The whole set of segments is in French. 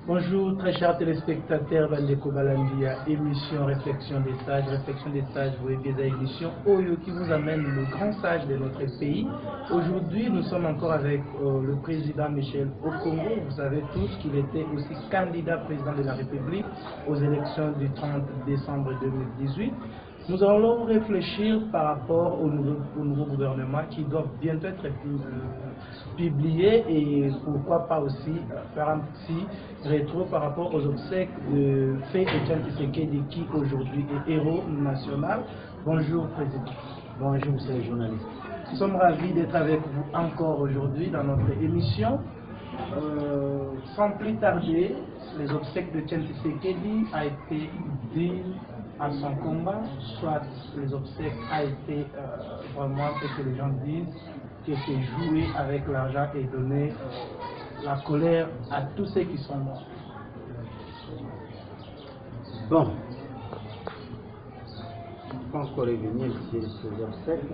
Bonjour très chers téléspectateurs Bandeko Balandia, émission Réflexion des sages. Réflexion des sages, vous voyez des émissions Oyo qui vous amène le grand sage de notre pays. Aujourd'hui, nous sommes encore avec le président Michel Okongo. Vous savez tous qu'il était aussi candidat président de la République aux élections du 30 décembre 2018. Nous allons réfléchir par rapport au nouveau gouvernement qui doit bientôt être publié et pourquoi pas aussi faire un petit rétro par rapport aux obsèques de Fé Etienne Tshisekedi qui aujourd'hui est héros national. Bonjour Président. Bonjour Monsieur le journaliste. Nous sommes ravis d'être avec vous encore aujourd'hui dans notre émission. Sans plus tarder, les obsèques de Etienne Tshisekedi a été dit à son combat, soit les obsèques a été vraiment ce que les gens disent, que c'est jouer avec l'argent et donner la colère à tous ceux qui sont morts. Bon, je ne peux pas encore revenir sur ces obsèques.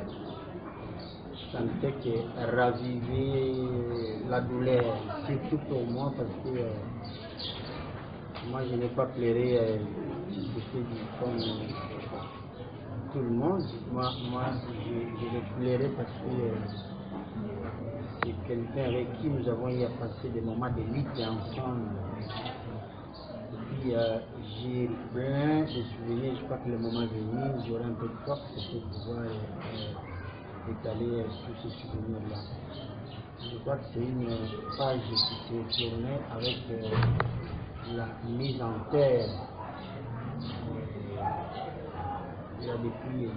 Ça ne fait que raviver la douleur, surtout pour moi, parce que moi je n'ai pas pleuré comme tout le monde. Moi je vais pleurer parce que c'est quelqu'un avec qui nous avons eu à passer des moments de lutte ensemble. Et puis j'ai plein de souvenirs. Je crois que le moment venu, j'aurai un peu de force pour pouvoir étaler tous ces souvenirs-là. Je crois que c'est une page qui s'est tournée avec la mise en terre. Depuis les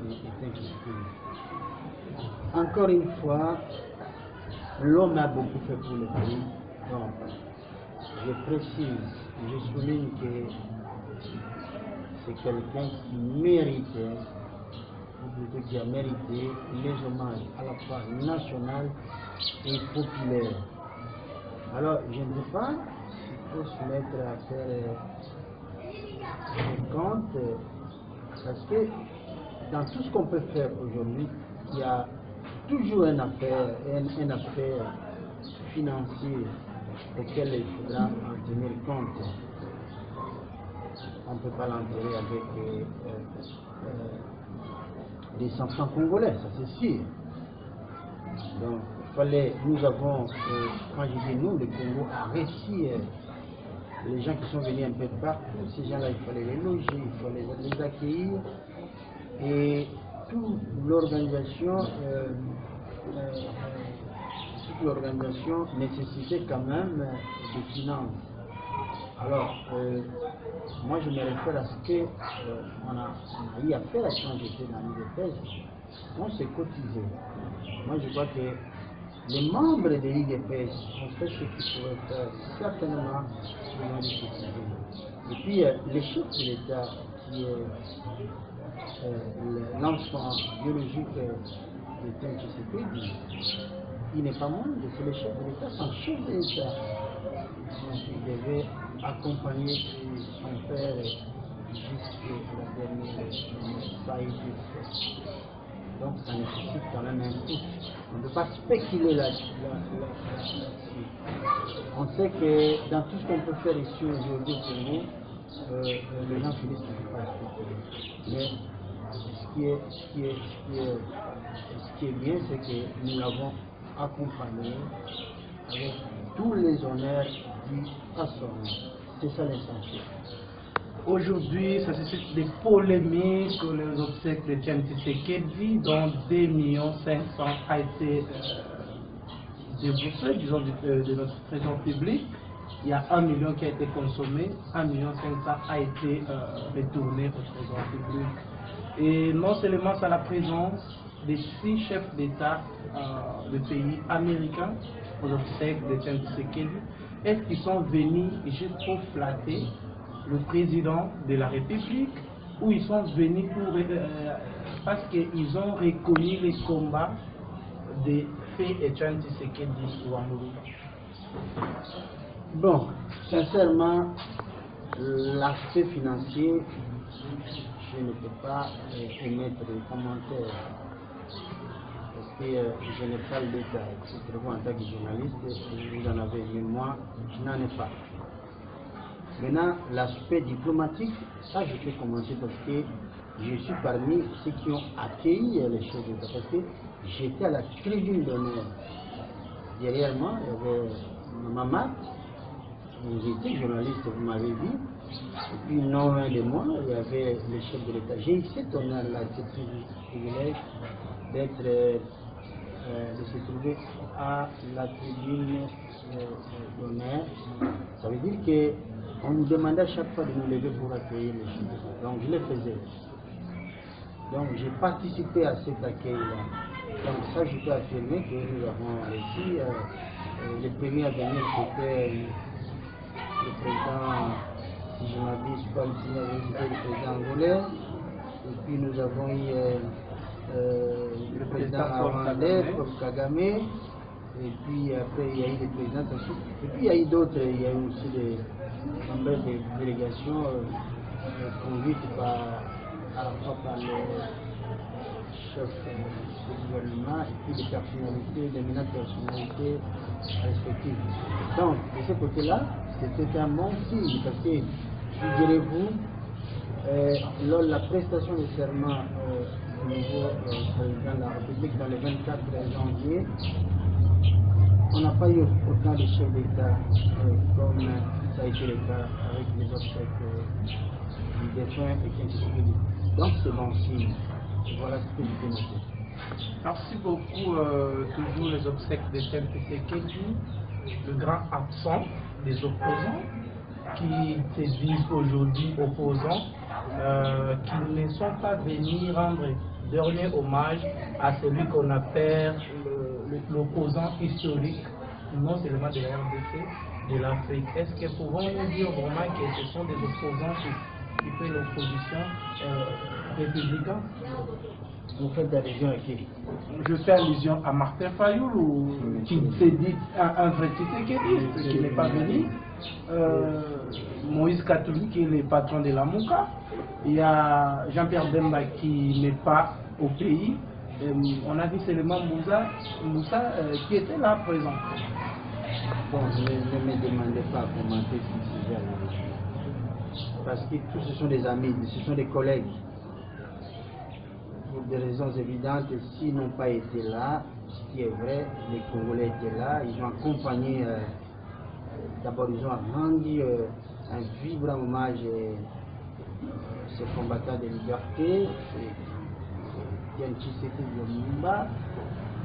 encore une fois, l'homme a beaucoup fait pour le pays. Donc, je précise, je souligne que c'est quelqu'un qui méritait, ou plutôt qui a mérité les hommages à la fois nationales et populaires. Alors, je ne sais pas s'il faut se mettre à faire des comptes, parce que dans tout ce qu'on peut faire aujourd'hui, il y a toujours un aspect financier auquel il faudra en tenir compte. On ne peut pas l'enterrer avec des 500 Congolais, ça c'est sûr. Donc, nous avons, quand je dis nous, le Congo a réussi. Les gens qui sont venus un peu de partout, ces gens-là, il fallait les loger, il fallait les accueillir. Et toute l'organisation nécessitait quand même des finances. Alors, moi je me réfère à ce qu'on a eu à faire quand j'étais dans l'IDPS. On s'est cotisé. Moi je crois que les membres de l'IDPS ont fait ce qu'ils pouvaient faire. Certainement, ils ont dû cotiser. Et puis, le chef de l'État, qui est l'enfant biologique de Etienne Tshisekedi, il n'est pas moindre, c'est le chef de l'État, son chef de l'État. Donc il devait accompagner son père jusqu'à la dernière ça a été fait. Donc ça nécessite quand même un coup. On ne peut pas spéculer là-dessus. On sait que dans tout ce qu'on peut faire ici aujourd'hui au Congo, les gens finissent par spéculer. Mais ce qui est bien, c'est que nous l'avons accompagné avec tous les honneurs dus à son nom. C'est ça l'essentiel. Aujourd'hui, ça suscite des polémiques sur les obsèques de Etienne Tshisekedi, dont 2,5 millions a été déboursé, disons, de notre trésor public. Il y a 1 million qui a été consommé, 1,5 million a été retourné au trésor public. Et non seulement c'est la présence des 6 chefs d'État de pays américains aux obsèques de Etienne Tshisekedi, est-ce qu'ils sont venus juste pour flatter le président de la République, ou ils sont venus pour parce qu'ils ont reconnu les combats de Fé Etienne Tshisekedi Ouamoulo? Bon, sincèrement, l'aspect financier, je ne peux pas émettre des commentaires parce que je n'ai pas le détail. C'est très bon en tant que journaliste, vous en avez, mais moi, je n'en ai pas. Maintenant, l'aspect diplomatique, ça je peux commencer parce que je suis parmi ceux qui ont accueilli les chefs d'État. Parce que j'étais à la tribune d'honneur. Derrière moi, il y avait ma maman. J'étais journaliste, vous m'avez vu. Et puis, non loin de moi, il y avait le chef de l'État. J'ai eu cet honneur-là, ce privilège d'être, de se trouver à la tribune d'honneur. Ça veut dire qu'on nous demandait à chaque fois de nous lever pour accueillir les chefs d'État. Donc, je le faisais. Donc, j'ai participé à cet accueil-là. Donc, ça, je peux affirmer que nous avons réussi. Le premier à venir, c'était le président, si je m'abuse pas, le président angolais. Et puis nous avons eu le président rwandais, Paul Kagame. Et puis après il y a eu des présidents aussi. Et puis il y a eu d'autres, il y a eu aussi des membres de délégations conduites par le chef du gouvernement et puis des personnalités, des éminentes personnalités respectives. Donc de ce côté-là, c'était un bon signe parce que, figurez-vous, lors de la prestation de serment du nouveau président de la République dans le 24 janvier, on n'a pas eu autant de chefs d'État comme ça a été le cas avec les obsèques du défunt Étienne Tshisekedi. Donc c'est bon signe. Voilà ce que je peux noter. Merci beaucoup. Toujours les obsèques d'Étienne Tshisekedi, le grand absent des opposants, qui se disent aujourd'hui opposants, qui ne sont pas venus rendre dernier hommage à celui qu'on appelle l'opposant historique, non seulement de la RDC, de l'Afrique. Est-ce que pouvons-nous dire vraiment que ce sont des opposants qui font l'opposition républicaine? Vous faites allusion à qui? Je fais allusion à Martin Fayoulou, qui s'est dit un vrai Tshisekedi, qui n'est pas venu. Moïse Katumbi, qui est le patron de la Mouka. Il y a Jean-Pierre Bemba qui n'est pas au pays. On a vu seulement Moussa qui était là présent. Bon, ne me demandez pas à commenter ce sujet-là. Parce que tous ce sont des amis, ce sont des collègues. Pour des raisons évidentes, s'ils n'ont pas été là, ce qui est vrai, les Congolais étaient là, ils ont accompagné, d'abord ils ont rendu un vibrant hommage à ces combattants de liberté, Etienne Tshisekedi Lumumba,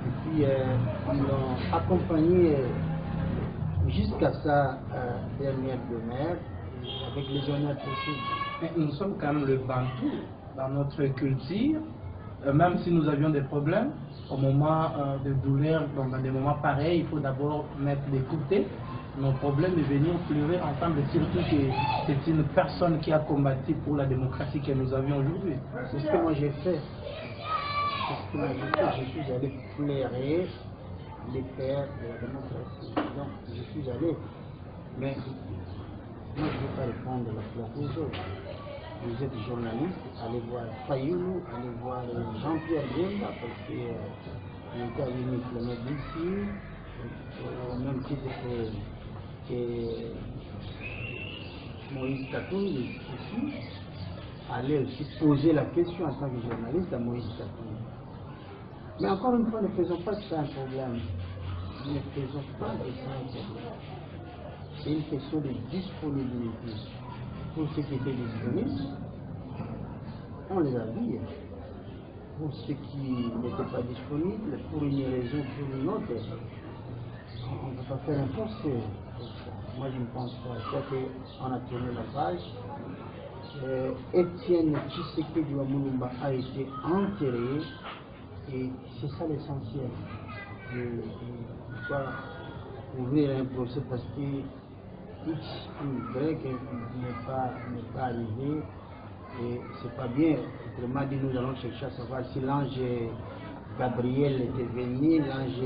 et puis ils l'ont accompagné jusqu'à sa dernière demeure, avec les honneurs possibles. Mais nous sommes quand même le Bantou dans notre culture. Même si nous avions des problèmes, au moment de douleur, dans des moments pareils, il faut d'abord mettre de côté nos problèmes et venir pleurer ensemble, surtout que c'est une personne qui a combattu pour la démocratie que nous avions aujourd'hui. C'est ce que moi j'ai fait. Je suis allé pleurer les pères de la démocratie. Donc, je suis allé. Mais moi, je ne vais pas répondre à la place des autres. Vous êtes journaliste, allez voir Fayoulou, allez voir Jean-Pierre Bemba, parce qu'il était venu le d'ici, au même titre que Moïse Katumbi ici. Allez aussi poser la question en tant que journaliste à Moïse Katumbi. Mais encore une fois, ne faisons pas de ça un problème. Ne faisons pas de ça un problème. C'est une question de disponibilité. Pour ceux qui étaient disponibles, on les a vus. Pour ceux qui n'étaient pas disponibles, pour une raison ou pour une autre, on ne peut pas faire un procès. Moi, je ne pense pas. Je crois qu'on a tourné la page. Etienne Tshisekedi Lumumba a été enterré et c'est ça l'essentiel. Il ne faut pas ouvrir un procès parce que X ou Y n'est pas arrivé et c'est pas bien. Autrement dit, nous allons chercher à savoir si l'ange Gabriel était venu, l'ange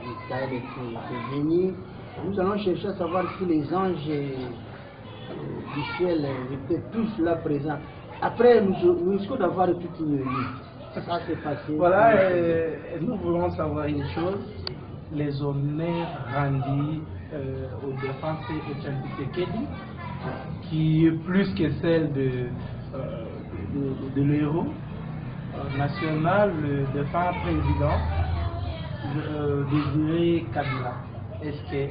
Michael était venu. Nous allons chercher à savoir si les anges du ciel étaient tous là présents. Après, nous risquons d'avoir toute une nuit. Ça s'est passé. Voilà, nous voulons savoir une chose. Les honneurs rendus au défenseur Etienne Tshisekedi qui est plus que celle de l'héros national, le défunt président Désiré Kabila. Est-ce que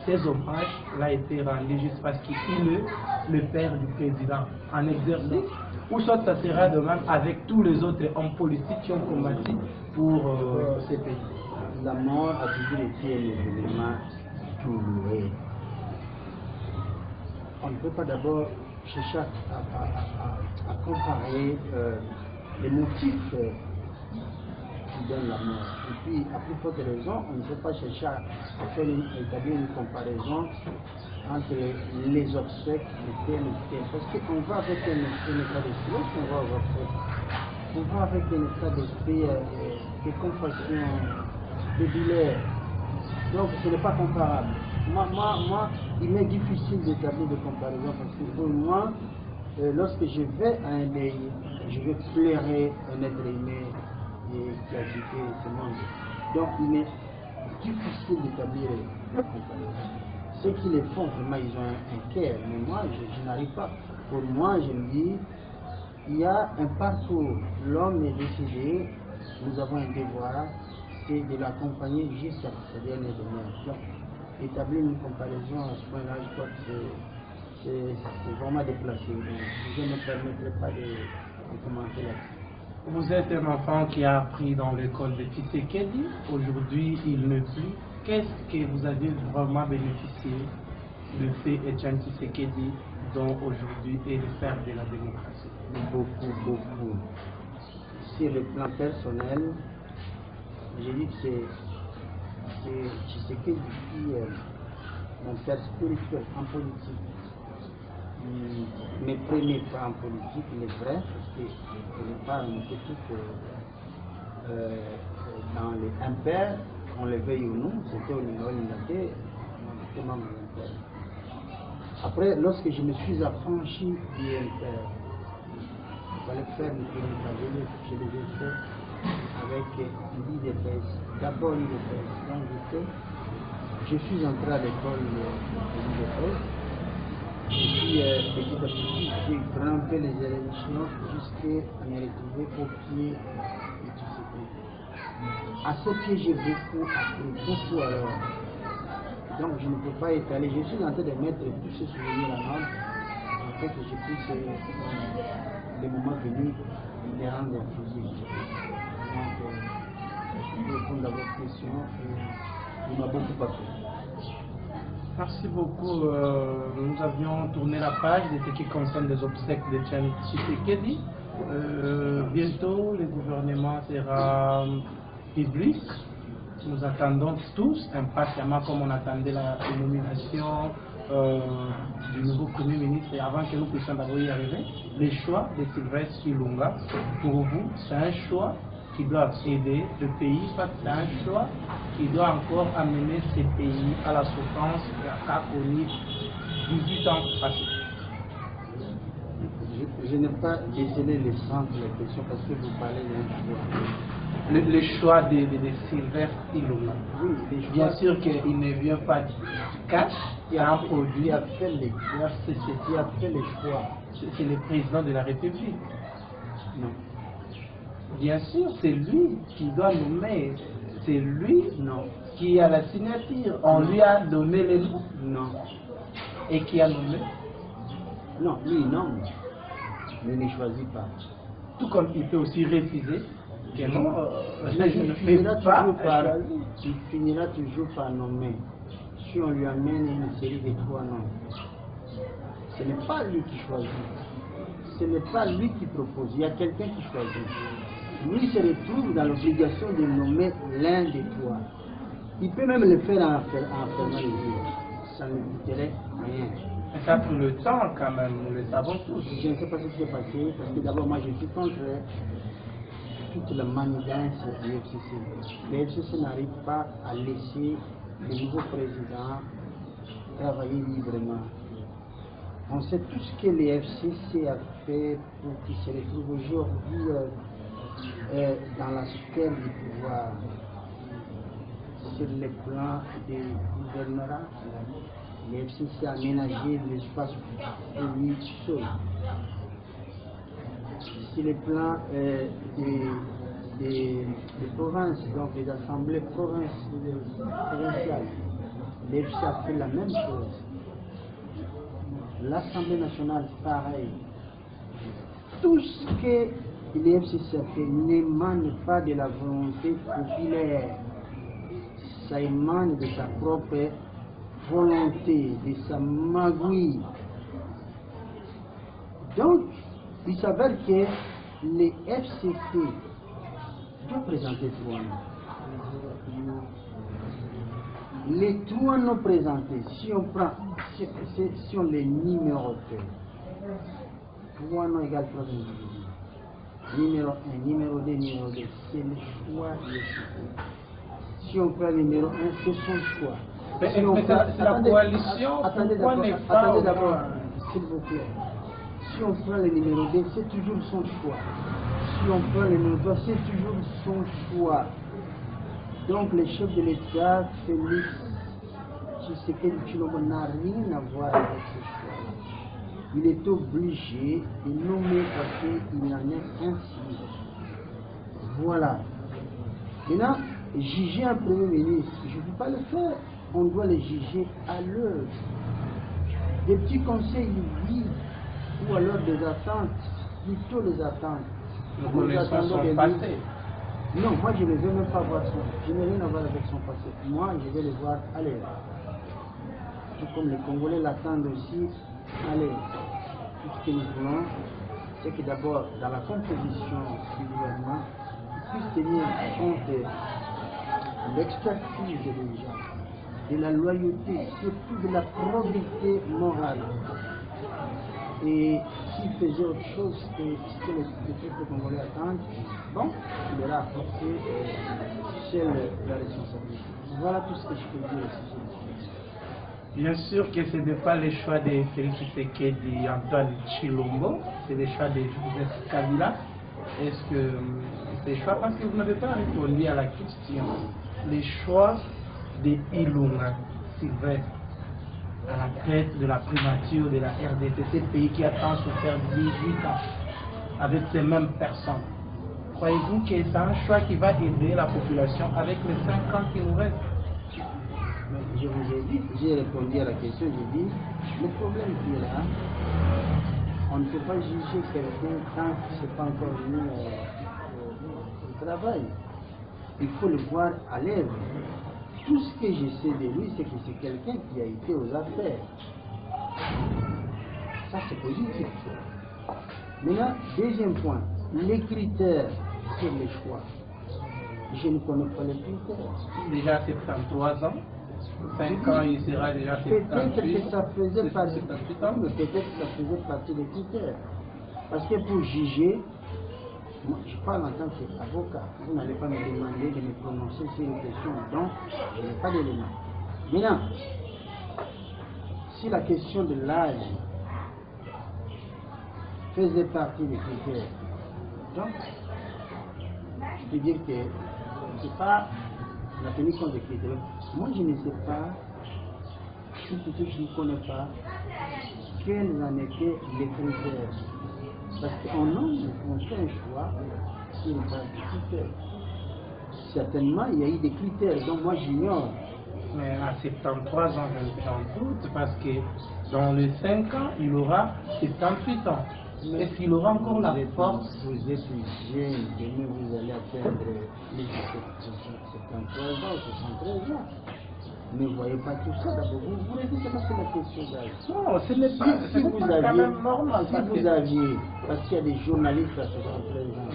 ces hommages l'ont été rendus juste parce qu'il est le père du président en exercice, ou soit ça sera de même avec tous les autres hommes politiques qui ont combattu pour ces pays? La mort a toujours été un élément douloureux. On ne peut pas d'abord chercher à comparer les motifs qui donnent la mort. Et puis, à plus forte raison, on ne peut pas chercher à établir une comparaison entre les obsèques de tel ou tel. Parce qu'on va avec un état d'esprit, on va aux obsèques. On va avec un état d'esprit de compassion, de douleur. Donc, ce n'est pas comparable. Moi, il m'est difficile d'établir de comparaison parce que pour moi, lorsque je vais à un deuil, je vais pleurer un être aimé qui a quitté ce monde. Donc, il m'est difficile d'établir la comparaison. Ceux qui le font, vraiment, ils ont un cœur, mais moi, je n'arrive pas. Pour moi, je me dis, il y a un parcours. L'homme est décédé, nous avons un devoir, c'est de l'accompagner jusqu'à sa dernière demeure. Donc, établir une comparaison à ce point-là, je crois que c'est vraiment déplacé. Donc, je ne me permettrai pas de commenter là-dessus. Vous êtes un enfant qui a appris dans l'école de Tshisekedi. Aujourd'hui, il ne plus. Qu'est-ce que vous avez vraiment bénéficié de fait Etienne Tshisekedi, dont aujourd'hui est le père de la démocratie? Beaucoup. Sur le plan personnel, j'ai dit que c'est Tshisekedi qui est mon père spirituel en politique. Mes premiers pas en politique, il est vrai, parce que je n'ai pas une petite dans les impairs, on le veuille ou non, c'était au niveau de j'étais membre de l'impair. Après, lorsque je me suis affranchi du impair, il fallait faire le premier pas, je les ai fait avec l'IDPS, d'abord l'IDPS. Donc je suis entré à l'école de l'IDPS. Et puis, petit à petit, j'ai grimpé les élections jusqu'à me retrouver au pied de Tshisekedi. À ce pied, j'ai beaucoup appris, beaucoup alors. Donc, je ne peux pas étaler. Je suis en train de mettre tous ces souvenirs en ordre, en fait, que je puisse, le moment venu, les rendre inclusifs. Donc, pour répondre à votre question, il m'a beaucoup appris. Merci beaucoup. Nous avions tourné la page de ce qui concerne les obsèques de Etienne Tshisekedi. Bientôt, le gouvernement sera public. Nous attendons tous impatiemment, comme on attendait la nomination du nouveau Premier ministre, et avant que nous puissions d'abord y arriver, le choix de Sylvestre Ilunga, pour vous, c'est un choix qui doit aider le pays, c'est un choix qui doit encore amener ce pays à la souffrance qu'a connu 18 ans passés. Je n'ai pas décelé le sens de la question parce que vous parlez d'un choix. Le choix de Sylvestre Ilunga. Oui, bien sûr qu'il ne vient pas du cash, il y a un produit. Qui a fait les choix. C'est le président de la République. Non. Bien sûr, c'est lui qui doit nommer. C'est lui qui a la signature. On lui a donné les noms. Non. Et qui a nommé? Non, lui non. Mais il ne choisit pas. Tout comme il peut aussi refuser. Que non, il finira toujours par nommer. Si on lui amène une série de 3 noms, ce n'est pas lui qui choisit. Ce n'est pas lui qui propose. Il y a quelqu'un qui choisit. Lui se retrouve dans l'obligation de nommer l'un des 3. Il peut même le faire en fermant les yeux. Ça ne lui coûterait rien. Mais ça prend le temps quand même, nous le savons tous. Je ne sais pas ce qui s'est passé, parce que d'abord moi je suis contre toute la manigance du FCC. Le FCC n'arrive pas à laisser le nouveau président travailler librement. On sait tout ce que le FCC a fait pour qu'il se retrouve aujourd'hui dans la sphère du pouvoir sur le plan du gouvernorat. les FCC a aménagé l'espace pour lui seul. Sur le plan des provinces, donc les assemblées provinciales, l'EFC a fait la même chose. L'Assemblée nationale, pareil. Tout ce que l'EFCC a fait n'émane pas de la volonté populaire. Ça émane de sa propre volonté, de sa magouille. Donc, il s'avère que les FCC doivent présenter 3 noms. Les 3 noms présentés, si on prend, si on les numérote, 3 noms égale 3 individus. Numéro 1, numéro 2, numéro 2, c'est le choix de FCC. Si on prend le numéro 1, c'est son choix. Mais c'est la coalition. Attendez d'abord, s'il vous plaît. Si on prend le numéro 2, c'est toujours son choix. Si on prend le numéro 3, c'est toujours son choix. Donc le chef de l'État, Félix Tshisekedi Tshilombo, n'a rien à voir avec ce choix. Il est obligé de nommer parce qu'il en est ainsi. Voilà. Maintenant, juger un Premier ministre, je ne peux pas le faire. On doit le juger à l'heure. Des petits conseils, oui, ou alors des attentes, plutôt les attentes. Nous connaissons son passé. Non, moi je ne veux même pas voir son. Je n'ai rien à voir avec son passé. Moi, je vais le voir à l'heure. Tout comme les Congolais l'attendent aussi à l'heure. Tout ce que nous voulons, c'est que d'abord, dans la composition du gouvernement, il puisse tenir compte de l'expertise des gens, de la loyauté, surtout de la probité morale. Et s'il faisait autre chose que ce que les peuples congolais attendent, bon, il aura apporté seule la responsabilité. Voilà tout ce que je peux dire ici. Bien sûr que ce n'est pas le choix de Félix Tshisekedi et Antoine Tshilombo, c'est le choix de Joseph Kabila. Est-ce que c'est le choix? Parce que vous n'avez pas répondu à la question. Les choix de Ilunga Sylvestre à la tête de la primature de la RDC, ce pays qui a tant souffert 18 ans avec ces mêmes personnes. Croyez-vous que c'est un choix qui va aider la population avec les 5 ans qui nous restent? Je vous ai dit, j'ai répondu à la question, j'ai dit, le problème qui est là, on ne peut pas juger quelqu'un tant qu'il n'est pas encore venu au travail. Il faut le voir à l'œuvre. Tout ce que je sais de lui, c'est que c'est quelqu'un qui a été aux affaires. Ça, c'est positif. Maintenant, deuxième point, les critères sur les choix. Je ne connais pas les critères. Déjà 73 ans, 5 ans, il sera déjà 78. Peut-être que ça faisait partie, peut-être que ça faisait partie des critères. Parce que pour juger, moi, je parle en tant qu'avocat. Vous n'allez pas me demander de me prononcer sur une question, donc je n'ai pas d'éléments. Maintenant, si la question de l'âge faisait partie des critères, donc je peux dire que c'est pas la tenue compte des critères. Moi, je ne sais pas, ou plutôt je ne connais pas, quels en étaient les critères. Parce qu'en homme, on fait un choix sur une base de critères. Certainement, il y a eu des critères dont moi j'ignore. Mais à 73 ans, j'en doute, parce que dans les 5 ans, il aura 78 ans. Est-ce qu'il aura encore la force? Vous êtes jeune, demain vous allez atteindre les 73 ans, 73 ans. Ne voyez pas tout ça d'abord. Vous répétez pas sur la question d'âge. Non, ce n'est pas, quand même normal. Si vous aviez, parce qu'il y a des journalistes à 73 ans,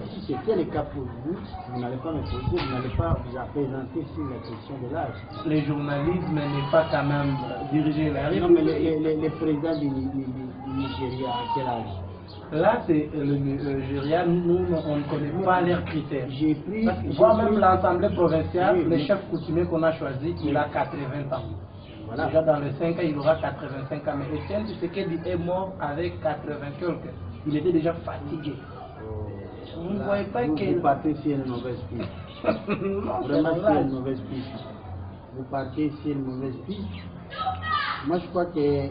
si c'était le cas pour vous, vous n'allez pas me poser, vous n'allez pas vous présenter sur la question de l'âge. Le journalisme n'est pas quand même dirigé vers non, mais les présidents du Nigeria, à quel âge? Là, c'est le Nigeria, nous, on ne connaît pas leurs critères. J'ai pris. Même l'Assemblée provinciale, oui, le chef coutumier qu'on a choisi, il a 80 ans. Voilà. Déjà dans les 5 ans, il aura 85 ans. Mais Etienne Tshisekedi est mort avec 80 quelques. Il était déjà fatigué. Vous ne voyez pas que. Vous partez sur une mauvaise piste. Vraiment sur une mauvaise piste. vous partez sur une mauvaise piste. Moi, je crois que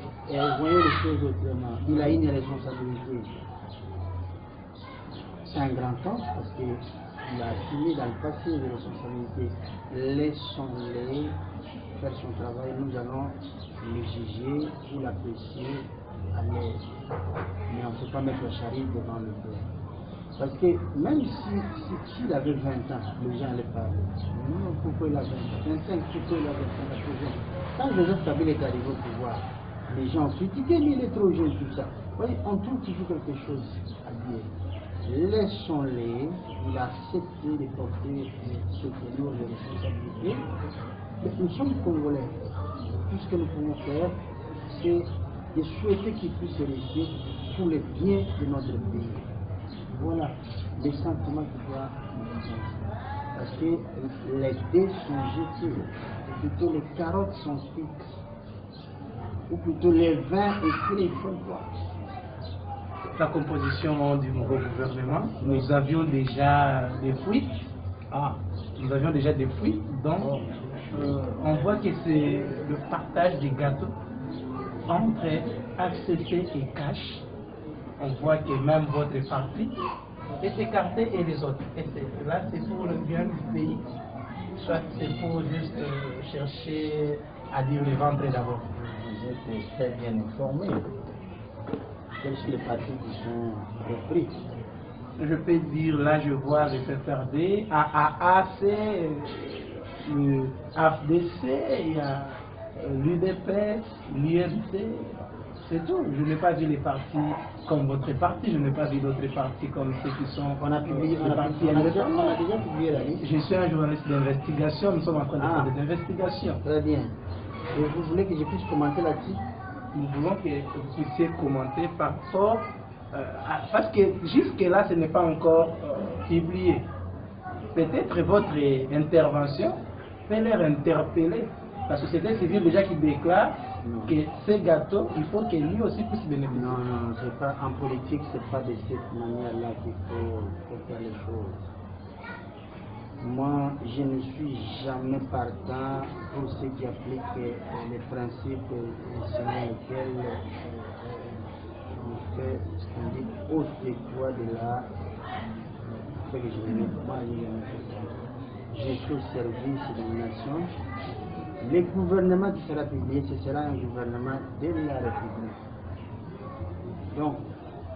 voyez les choses autrement. Il a une responsabilité. C'est un grand temps parce qu'il a assumé dans le passé des responsabilités. Laissons-les faire son travail. Nous allons le juger ou l'apprécier à l'aise. Mais on ne peut pas mettre la charrue devant le père. Parce que même s'il avait 20 ans, les gens allaient parler. Non, pourquoi il a 20 ans 25, pourquoi il a 20 ans? Quand Joseph Kabila est arrivé au pouvoir, les gens ont critiqué, mais il est trop jeune, tout ça. Vous voyez, on trouve toujours quelque chose à dire. Laissons-les, il a accepté de porter ce que nous, les responsabilités. Mais nous sommes Congolais. Tout ce que nous pouvons faire, c'est de souhaiter qu'il puisse rester pour le bien de notre pays. Voilà les sentiments qui doivent nous faire. Parce que les dés sont jetés, ou plutôt les carottes sont cuites, ou plutôt les vins et les fondements. La composition du nouveau gouvernement, nous avions déjà des fuites. Nous avions déjà des fuites, donc on voit que c'est le partage des gâteaux entre ACC et Cash. On voit que même votre parti est écarté et les autres. Et là, c'est pour le bien du pays, soit c'est pour juste chercher à dire le ventre d'abord. Vous êtes très bien informé. Quels sont les partis qui sont repris? Je peux dire, là, je vois le PPRD, AAC, le AFDC, il y a l'UDPS, l'UMC. C'est tout. Je n'ai pas vu les partis comme votre parti, je n'ai pas vu d'autres partis comme ceux qui sont. On a déjà publié la liste. Je suis un journaliste d'investigation, nous sommes en train de faire des investigations. Très bien. Et vous voulez que je puisse commenter là-dessus? Nous voulons que vous puissiez commenter par rapport. Parce que jusque-là, ce n'est pas encore publié. Peut-être votre intervention peut leur interpeller. La société civile déjà qui déclare que ces gâteaux, il faut que lui aussi puisse bénéficier. Non, c'est pas en politique, c'est pas de cette manière-là qu'il faut faire les choses. Moi, je ne suis jamais partant pour ceux qui appliquent les principes selon lesquels on fait ce qu'on dit haute foi de la. Fait que je suis au service de la nation. Le gouvernement qui sera publié, ce sera un gouvernement de la République. Donc,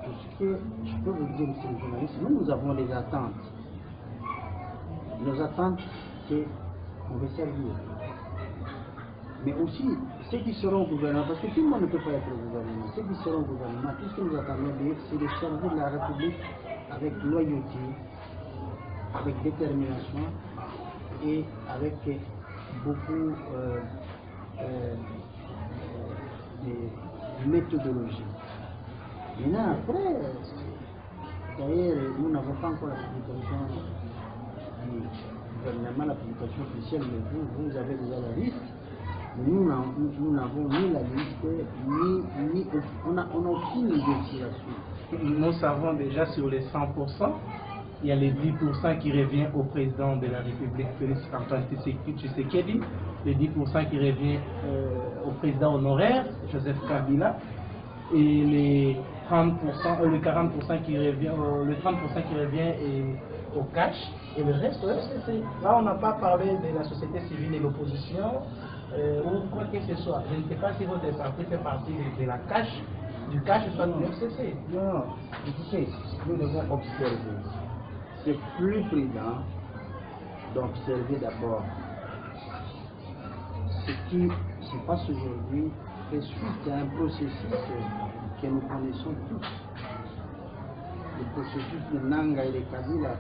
ce que je peux vous dire, monsieur le journaliste, nous avons des attentes. Nos attentes, c'est qu'on veut servir. Mais aussi, ceux qui seront au gouvernement, parce que tout le monde ne peut pas être au gouvernement, ceux qui seront au gouvernement, tout ce que nous attendons d'eux, c'est de servir la République avec loyauté, avec détermination et avec beaucoup de méthodologie. Maintenant, après, d'ailleurs, nous n'avons pas encore la publication du gouvernement, la publication officielle, mais vous avez déjà la liste. Nous n'avons ni la liste, ni on n'a aucune idée sur la suite. Nous savons déjà sur les 100%, il y a les 10% qui revient au président de la République, Félix Antoine Tshisekedi, les 10% qui revient au président honoraire, Joseph Kabila, et les 30%, le 40% qui revient, le 30% qui revient au cash, et le reste au FCC. Là, on n'a pas parlé de la société civile et l'opposition, ou quoi que ce soit. Je ne sais pas si votre parti fait partie de la cash, du cash, soit du FCC. Non, écoutez, nous devons observer. C'est plus prudent d'observer d'abord ce qui se passe aujourd'hui et suite à un processus que nous connaissons tous. Le processus de Nanga et de Kabila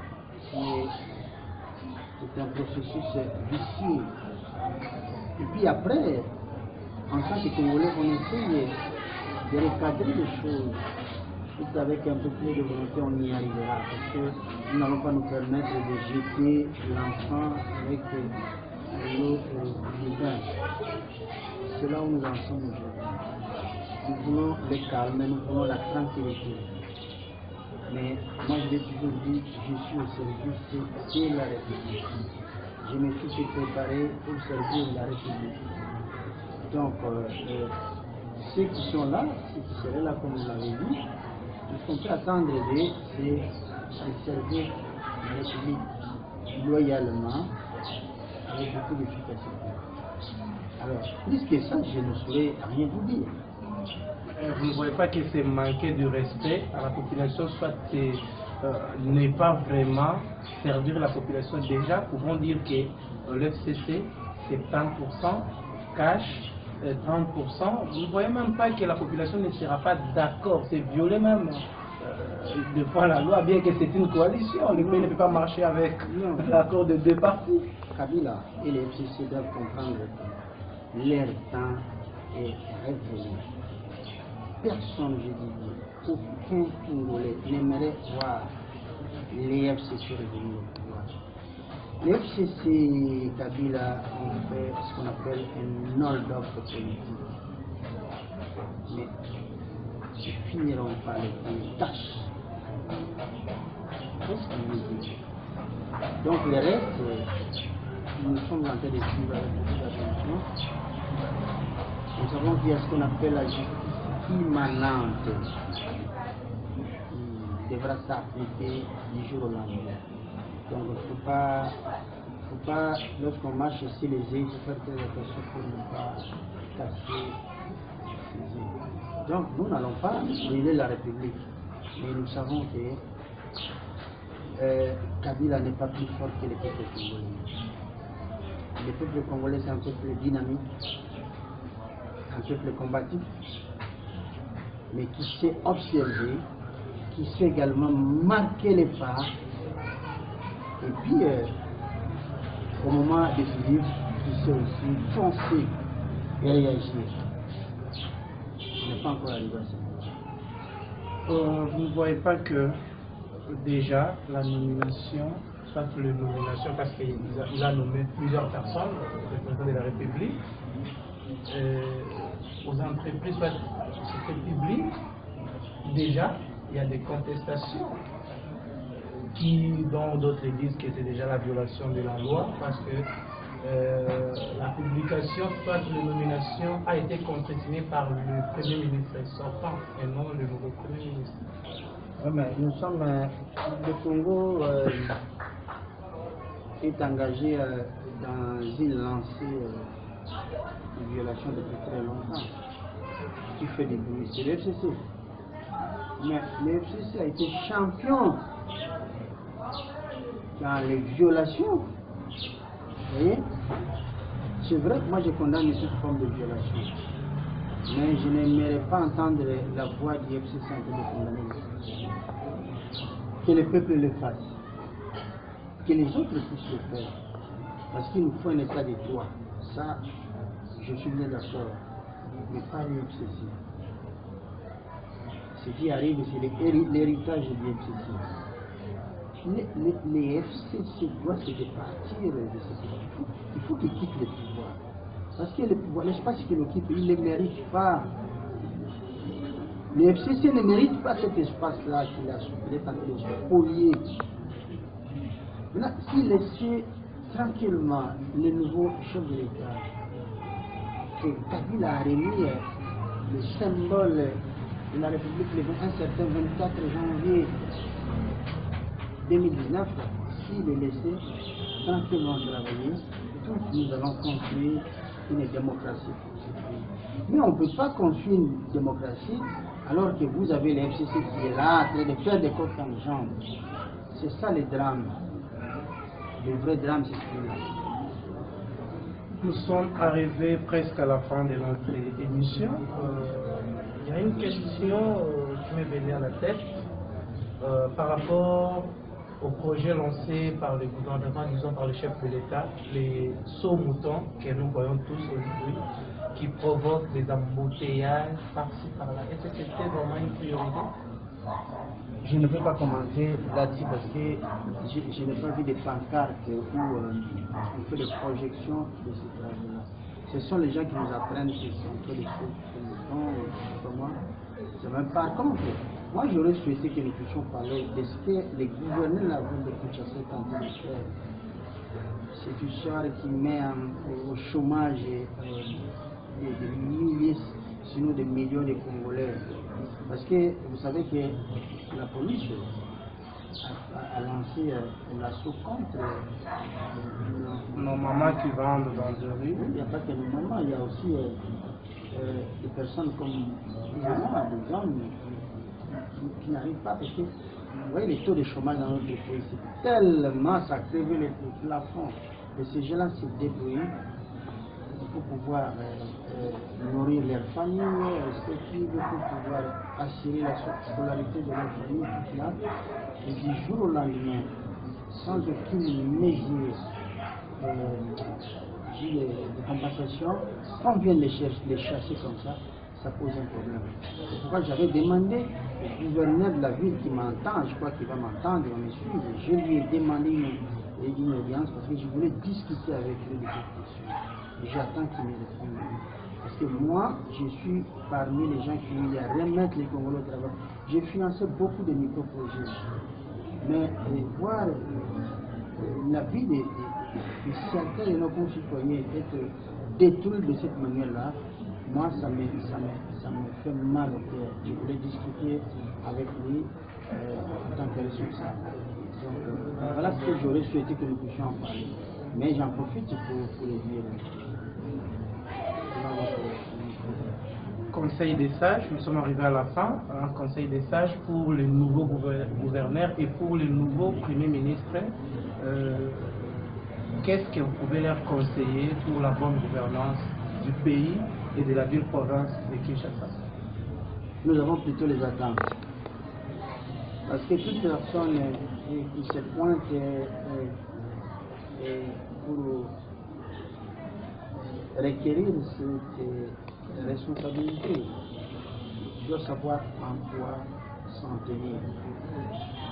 c'est un processus vicieux. Et puis après, en tant que Congolais, on essaye de recadrer les choses. Tout avec un peu plus de volonté, on y arrivera. Parce que nous n'allons pas nous permettre de jeter l'enfant avec l'eau du bain. C'est là où nous en sommes aujourd'hui. Nous voulons le calme, nous voulons la tranquillité. Mais moi je l'ai toujours dit, je suis au service de la République. je me suis préparé pour servir la République. Donc, ceux qui sont là, ceux qui seraient là, comme vous l'avez dit, ce qu'on peut attendre d'eux, c'est de servir la République loyalement, avec beaucoup d'efficacité. Alors, plus que ça, je ne saurais rien vous dire. Vous ne voyez pas que c'est manquer de respect à la population, soit c'est ne pas vraiment servir la population. Déjà, pouvons dire que l'FCC, c'est 30% cash, 30%. Vous ne voyez même pas que la population ne sera pas d'accord. C'est violer même devant la loi, bien que c'est une coalition. Le pays ne peut pas marcher avec l'accord de deux partis. Kabila et les FCC doivent comprendre que leur temps est révolu. Personne, je dis, aucun Congolais n'aimerait voir les FCC revenir au pouvoir. Les FCC Kabila ont fait ce qu'on appelle un hold-up politique. Mais ils finiront par les prendre tâche. Qu'est-ce qu'on veut dire? Donc le reste, nous sommes en train de suivre avec beaucoup d'attention. Nous savons qu'il y a ce qu'on appelle la justice immanente qui devra s'appliquer du jour au lendemain. Donc il ne faut pas, lorsqu'on marche sur les œufs, il faut faire très attention pour ne pas casser les œufs. Donc nous n'allons pas brûler la République, mais nous savons que Kabila n'est pas plus fort que le peuple congolais. Le peuple congolais, c'est un peuple dynamique, un peuple combatif, mais qui sait observer, qui sait également marquer les pas, et puis au moment décisif, qui sait aussi foncer et réagir. On n'est pas encore arrivé à ça. Vous ne voyez pas que déjà la nomination, soit la nomination, parce qu'il a nommé plusieurs personnes, le président de la République, aux entreprises, soit c'était public, déjà il y a des contestations dont d'autres disent que c'est déjà la violation de la loi parce que la publication, soit la nomination a été contretionnée par le Premier ministre sortant et non le nouveau Premier ministre. Oui, mais nous sommes, le Congo est engagé dans une lancée de violation depuis très longtemps. Ce qui fait des bruits, c'est le FCC. Mais le FCC a été champion dans les violations. Vous voyez? C'est vrai que moi je condamne toute forme de violation. Mais je n'aimerais pas entendre la voix du FCC en train de condamner. Que le peuple le fasse. Que les autres puissent le faire. Parce qu'il nous faut un état de droit. Ça, je suis bien d'accord. Mais pas le FCC. Ce qui arrive, c'est l'héritage du FCC. Les FCC doivent se départir de ce pouvoir. Il faut qu'ils quittent le pouvoir. Parce que le pouvoir, l'espace qu'ils occupent, ils ne le méritent pas. Le FCC ne mérite pas cet espace-là qu'il a est en train de se spolier. Maintenant, s'il laissait tranquillement le nouveau chef de l'État, que Kabila a remis le symbole de la République un certain 24 janvier 2019, s'il est laissé tranquillement travailler, tous nous allons construire une démocratie pour ce pays. Mais on ne peut pas construire une démocratie alors que vous avez le FCC qui est là en train de faire des côtes en jambes. C'est ça le drame. Le vrai drame, c'est celui-là. Nous sommes arrivés presque à la fin de notre émission. Il y a une question qui m'est venue à la tête par rapport au projet lancé par le gouvernement, disons par le chef de l'État, les sauts moutons que nous voyons tous aujourd'hui, qui provoquent des embouteillages par-ci par-là. Est-ce que c'était vraiment une priorité? Je ne peux pas commenter là-dessus parce que je n'ai pas vu des pancartes où on fait des projections de ces travaux-là. Ce sont les gens qui nous apprennent qu'ils sont en train de faire le temps, comme moi. Même par contre, moi j'aurais souhaité que nous puissions parler de ce que les gouverneurs de la ville de Kinshasa sont en train de faire. cette histoire qui met au chômage des milliers, sinon des millions de Congolais. Parce que vous savez que la police a lancé l'assaut contre nos mamans qui vendent dans les rues. Il n'y a pas que nos mamans, il y a aussi des personnes comme moi, des hommes qui n'arrivent pas parce que vous voyez les taux de chômage dans notre pays, c'est tellement ça crève les plafonds. Et ces gens-là se débrouillent pour pouvoir nourrir leur famille, pour pouvoir assurer la scolarité de leur famille, tout cela. Et du jour au lendemain, sans aucune mesure de compensation, quand on vient les chasser comme ça pose un problème. C'est pourquoi j'avais demandé au gouverneur de la ville qui m'entend, je crois qu'il va m'entendre, il va me suivre, je lui ai demandé une audience parce que je voulais discuter avec lui de cette question. Et j'attends qu'il me réponde. Parce que moi, je suis parmi les gens qui voulaient remettre les Congolais au travail. J'ai financé beaucoup de micro-projets. Mais voir la vie de certains de nos concitoyens être détruite de cette manière-là, moi, ça me fait mal au cœur. Je voulais discuter avec lui en tant que responsable. Donc, voilà ce que j'aurais souhaité que nous puissions en parler. Mais j'en profite pour le dire. Conseil des sages, nous sommes arrivés à la fin, un conseil des sages pour le nouveau gouverneur et pour le nouveau premier ministre. Qu'est-ce que vous pouvez leur conseiller pour la bonne gouvernance du pays et de la ville-province de Kinshasa? Nous avons plutôt les attentes. Parce que toute personne qui se pointe pour requérir cette responsabilité doit savoir en quoi s'en tenir.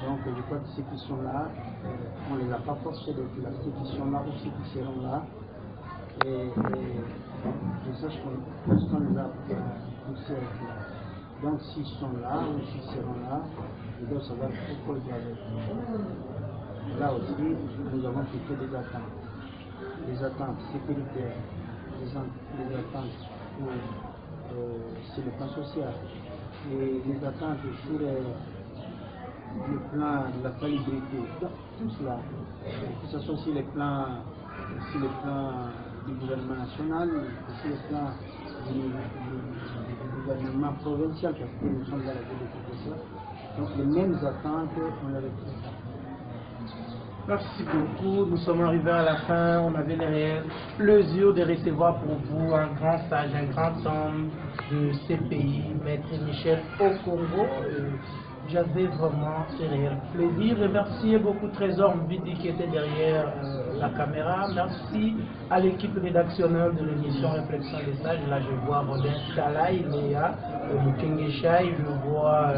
Donc je crois que ceux qui sont là, on ne les a pas forcés d'être là. Ceux qui sont là ou ceux qui seront là, je sache qu'on les a poussés à être là. Donc s'ils sont là ou s'ils seront là, ils doivent savoir pourquoi ils doivent être là. Là aussi, nous avons plutôt des attentes. Des attentes sécuritaires, des attentes sur le plan social, et des attentes sur le plan de la salubrité. Donc tout cela, que ce soit sur le plan du gouvernement national, sur le plan du gouvernement provincial, parce que nous sommes dans la ville de Kinshasa. Donc les mêmes attentes, on les retrouve. Merci beaucoup, nous sommes arrivés à la fin, on avait le réel plaisir de recevoir pour vous un grand sage, un grand homme de ces pays, Maître Michel Okongo. J'avais vraiment ce réel plaisir. Remercier beaucoup Trésor Mbidi qui était derrière la caméra. Merci à l'équipe rédactionnelle de l'émission Réflexion des Sages. Là je vois Rodin Chalai, Léa, Mukengeshaï, je vois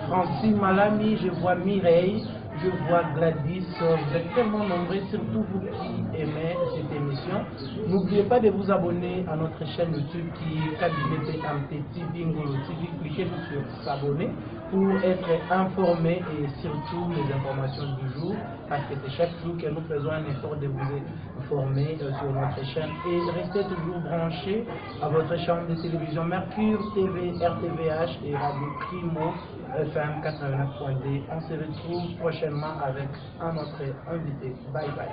Francine Malami, je vois Mireille, je vois Gladys. Vous êtes tellement nombreux, surtout vous qui aimez cette émission. N'oubliez pas de vous abonner à notre chaîne YouTube qui est Kabinete MT TV Ngolo TV. Cliquez sur s'abonner pour être informé et surtout les informations du jour, parce que c'est chaque jour que nous faisons un effort de vous informer sur notre chaîne. Et restez toujours branchés à votre chaîne de télévision Mercure TV, RTVH et Radio Primo FM 89.D. On se retrouve prochainement avec un autre invité. Bye bye.